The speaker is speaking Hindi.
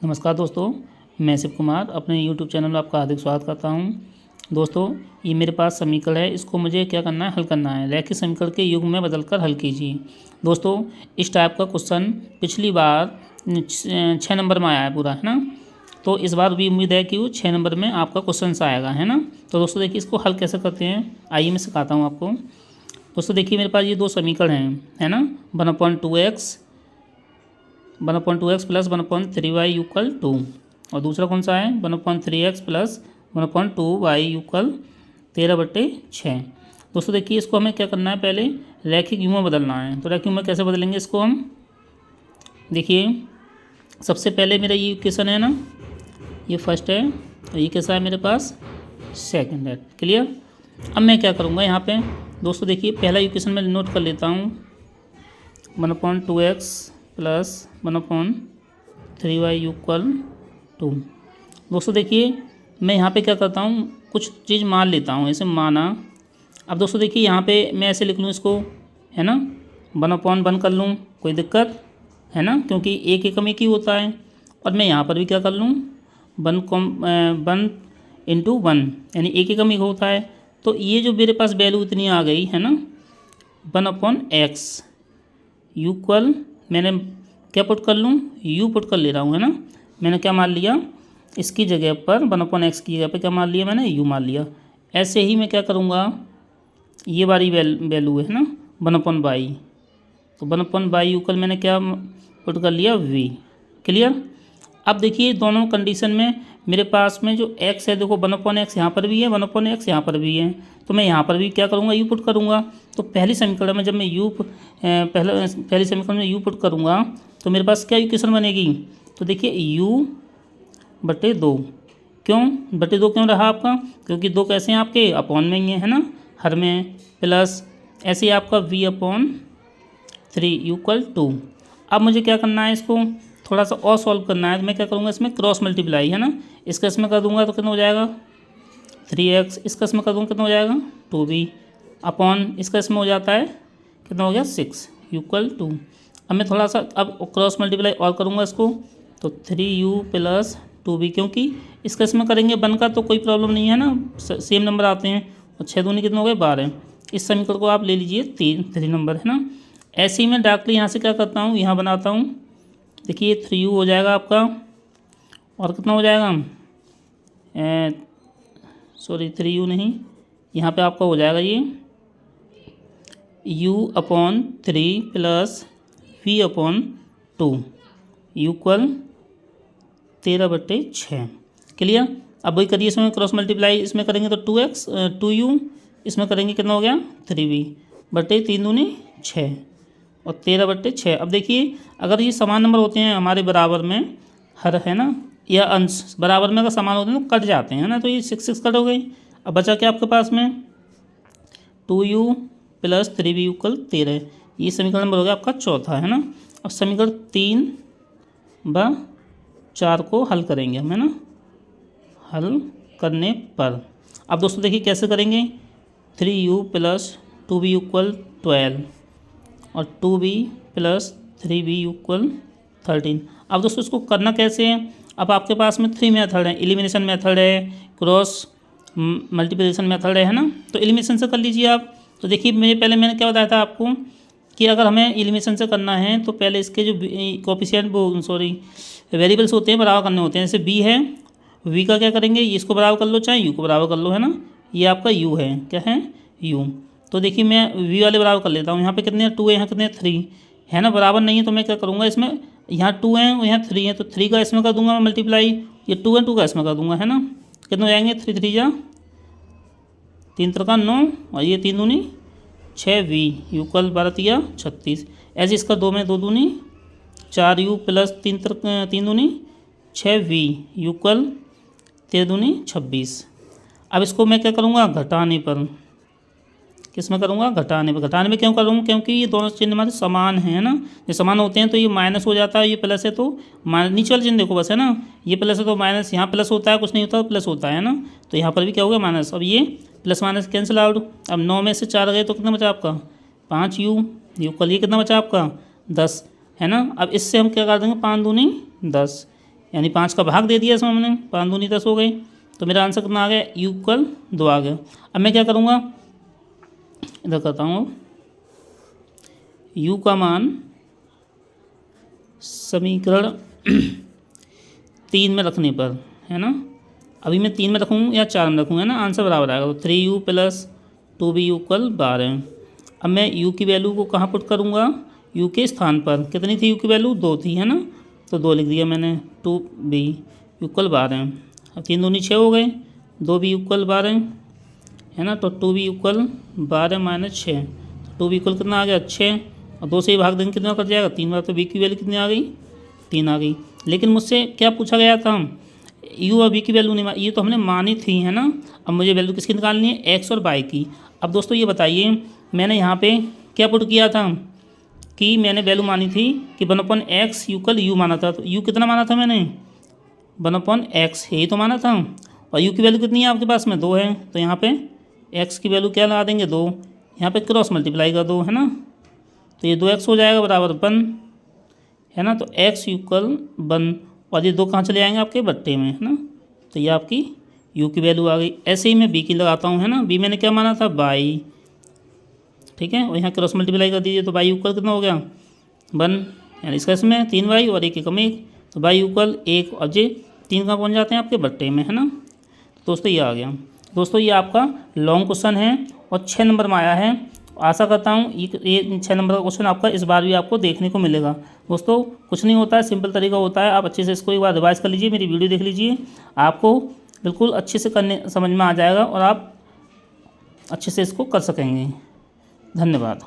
नमस्कार दोस्तों, मैं शिव कुमार अपने YouTube चैनल में आपका हार्दिक स्वागत करता हूं। दोस्तों, ये मेरे पास समीकरण है, इसको मुझे क्या करना है, हल करना है। रैखिक समीकरण के युग में बदलकर हल कीजिए। दोस्तों, इस टाइप का क्वेश्चन पिछली बार 6 नंबर में आया है पूरा, है ना। तो इस बार भी उम्मीद है कि वो 6 नंबर में आपका क्वेश्चन आएगा, है ना। तो दोस्तों देखिए, इसको हल कैसे करते हैं, आइए मैं सिखाता हूँ आपको। दोस्तों देखिए, मेरे पास ये दो समीकरण हैं, है ना। 1/2x प्लस 1/3y इक्वल 2, और दूसरा कौन सा है 1/3x प्लस 1/2y इक्वल 13/6। दोस्तों देखिए, इसको हमें क्या करना है, पहले रैखिक युग में बदलना है। तो रैखिक युग में कैसे बदलेंगे इसको हम, देखिए सबसे पहले मेरा ये इक्वेशन है ना, ये फर्स्ट है, और ये कैसा है मेरे पास, सेकंड है। क्लियर। अब मैं क्या करूँगा यहाँ पे, दोस्तों देखिए पहला इक्वेशन मैं नोट कर लेता हूँ, 1/2x प्लस 1/3y इक्वल 2। दोस्तों देखिए, मैं यहाँ पे क्या करता हूँ, कुछ चीज़ मान लेता हूँ, ऐसे माना। अब दोस्तों देखिए, यहाँ पे मैं ऐसे लिख लूँ इसको, है ना, 1/1 कर लूँ, कोई दिक्कत है ना, क्योंकि एक एकम एक ही होता है। और मैं यहाँ पर भी क्या कर लूँ, 1 इंटू 1, यानी एक एकम एक होता है। तो ये जो मेरे पास वैल्यू इतनी आ गई है ना, 1/x इक्वल, मैंने क्या पुट कर लूँ, u पुट कर ले रहा हूँ, है ना। मैंने क्या मान लिया, इसकी जगह पर 1/x की जगह पर क्या मान लिया मैंने, u मान लिया। ऐसे ही मैं क्या करूँगा, ये वाली वैल्यू है ना 1/y, तो 1/y इक्वल मैंने क्या पुट कर लिया, v। क्लियर। अब देखिए दोनों कंडीशन में मेरे पास में जो x है, देखो 1/x यहाँ पर भी है, 1/x यहाँ पर भी है। तो मैं यहाँ पर भी क्या करूँगा, u पुट करूँगा। तो पहली समीकरण में जब मैं पहली समीकरण में u पुट करूँगा तो मेरे पास क्या इक्वेशन बनेगी, तो देखिए u/2। क्यों बटे 2 क्यों रहा आपका, क्योंकि 2 कैसे हैं आपके, अपॉन में ही है ना, हर में, प्लस ऐसे ही आपका v/3 इक्वल 2। अब मुझे क्या करना है, इसको थोड़ा सा और सॉल्व करना है। तो मैं क्या करूँगा, इसमें क्रॉस मल्टीप्लाई, है ना, इसका इसमें कर दूंगा तो कितना हो जाएगा 3x, इसका इसमें कर दूँगा कितना हो जाएगा 2b, अपॉन इसका इसमें हो जाता है कितना हो गया 6 इक्वल 2। अब मैं थोड़ा सा अब क्रॉस मल्टीप्लाई और करूँगा इसको, तो 3u प्लस 2b, क्योंकि इसका इसमें करेंगे 1 का तो कोई प्रॉब्लम नहीं है ना, सेम नंबर आते हैं। और 6 दूनी कितना हो गए 12। इस समीकरण को आप ले लीजिए 3 नंबर, है ना। ऐसे ही मैं डायरेक्टली यहाँ से क्या करता हूँ, यहाँ बनाता हूँ। देखिए 3u हो जाएगा आपका, और कितना हो जाएगा, सॉरी 3u नहीं, यहाँ पे आपका हो जाएगा ये u/3 plus v/2 equal 13/6। Clear. अब वही करिए, इसमें क्रॉस मल्टीप्लाई इसमें करेंगे तो 2u, इसमें करेंगे कितना हो गया 3v/3 दूनी 6 और 13/6। अब देखिए, अगर ये समान नंबर होते हैं हमारे बराबर में, हर है ना, या अंश बराबर में अगर समान होते हैं तो कट जाते हैं ना, तो ये 6 कट हो गई। अब बचा क्या आपके पास में 2u प्लस 3v इक्वल 13। ये समीकरण नंबर हो गया आपका चौथा, है ना। अब समीकरण 3/4 को हल करेंगे हम, है ना, हल करने पर। अब दोस्तों देखिए कैसे करेंगे, 3u प्लस 2v इक्वल 12 और 2b प्लस 3b इक्वल 13। अब दोस्तों इसको करना कैसे है, अब आपके पास में 3 मेथड है, एलिमिनेशन मेथड है, क्रॉस मल्टीप्लिकेशन मेथड है ना। तो एलिमिनेशन से कर लीजिए आप। तो देखिए मैंने क्या बताया था आपको, कि अगर हमें एलिमिनेशन से करना है तो पहले इसके जो कोफिशिएंट वेरिएबल्स होते हैं बराबर करने होते हैं। जैसे b है, v का क्या करेंगे, इसको बराबर कर लो, चाहे u को बराबर कर लो, है ना। ये आपका u है, क्या है u। तो देखिए मैं v वाले बराबर कर लेता हूँ। यहाँ पे कितने 2 है, यहाँ कितने 3 है ना, बराबर नहीं है। तो मैं क्या करूँगा, इसमें यहाँ 2 है और यहाँ 3 है, तो 3 का इसमें कर दूंगा मैं मल्टीप्लाई, ये 2 है 2 का इसमें कर दूंगा, है ना। कितने हो जाएंगे 3 3 जा 3 3 9 और ये 3 दूनी 6v इक्वल 12 36। ऐसे इसका 2 में 2 दूनी 4u प्लस 3 दूनी 6v इक्वल 13 दूनी 26। अब इसको मैं क्या करूँगा, घटाने पर, किस में करूँगा, घटाने पर। घटाने में क्यों करूँगा, क्योंकि ये दोनों चिन्ह हमारे समान हैं ना, ये समान होते हैं तो ये माइनस हो जाता है, ये प्लस है तो माइनस, नीचे वाले चिन्ह देखो बस, है ना, ये प्लस है तो माइनस, यहाँ प्लस होता है, कुछ नहीं होता प्लस होता है ना, तो यहाँ पर भी क्या होगा माइनस। अब ये प्लस माइनस कैंसिल आउट। अब 9 में से 4 गए तो कितना बचा आपका 5u इक्वल, ये कितना बचा आपका 10, है ना। अब इससे हम क्या कर देंगे, 5 दूनी 10 यानी 5 का भाग दे दिया इसमें हमने, 5 दूनी 10 हो गई। तो मेरा आंसर कितना आ गया, u इक्वल 2 आ गया। अब मैं क्या करूँगा, इधर करता हूँ, u का मान समीकरण 3 में रखने पर, है ना, अभी मैं 3 में रखूँ या 4 में रखूँ, है ना, आंसर बराबर आएगा। तो 3u प्लस 2b इक्वल 12। अब मैं u की वैल्यू को कहाँ पुट करूँगा, u के स्थान पर। कितनी थी u की वैल्यू, 2 थी, है ना, तो 2 लिख दिया मैंने। 2b equal 12। अब 3 दूनी 6 हो गए, 2b इक्वल 12, है ना, तो 2b equal 12 minus 6, 2b equal कितना आ गया, 6। और 2 से ही भाग देंगे कितना कट जाएगा, 3 बार, तो b की वैल्यू कितनी आ गई, 3 आ गई। लेकिन मुझसे क्या पूछा गया था, u और v की वैल्यू नहीं, ये तो हमने मानी थी, है ना। अब मुझे वैल्यू किसकी निकालनी है, x और y की। अब दोस्तों ये बताइए, मैंने यहाँ पे क्या पुट किया था कि मैंने वैल्यू मानी थी कि 1/x इक्वल u माना था। तो u कितना माना था मैंने, 1/x, यही तो माना था। और u की वैल्यू कितनी है आपके पास में, 2 है। तो यहाँ पे x की वैल्यू क्या लगा देंगे, 2, यहाँ पे क्रॉस मल्टीप्लाई कर दो, है ना, तो ये 2x हो जाएगा बराबर 1, है ना। तो x इक्वल 1, और ये 2 कहाँ चले जाएंगे आपके बट्टे में, है ना। तो ये आपकी u की वैल्यू आ गई। ऐसे ही मैं b की लगाता हूँ, है ना, b मैंने क्या माना था, y, ठीक है, और यहाँ क्रॉस मल्टीप्लाई कर दीजिए। तो y इक्वल कितना हो गया, 1, यानी इसका इसमें 3y और 1 कम 1, तो y इक्वल 1, और जे 3 कहाँ पहुँच जाते हैं आपके बट्टे में, है ना। दोस्तों ये आ गया। दोस्तों ये आपका लॉन्ग क्वेश्चन है और 6 नंबर में आया है। आशा करता हूँ ये 6 नंबर का क्वेश्चन आपका इस बार भी आपको देखने को मिलेगा। दोस्तों कुछ नहीं होता है, सिंपल तरीका होता है, आप अच्छे से इसको एक बार रिवाइज कर लीजिए, मेरी वीडियो देख लीजिए, आपको बिल्कुल अच्छे से करने समझ में आ जाएगा और आप अच्छे से इसको कर सकेंगे। धन्यवाद।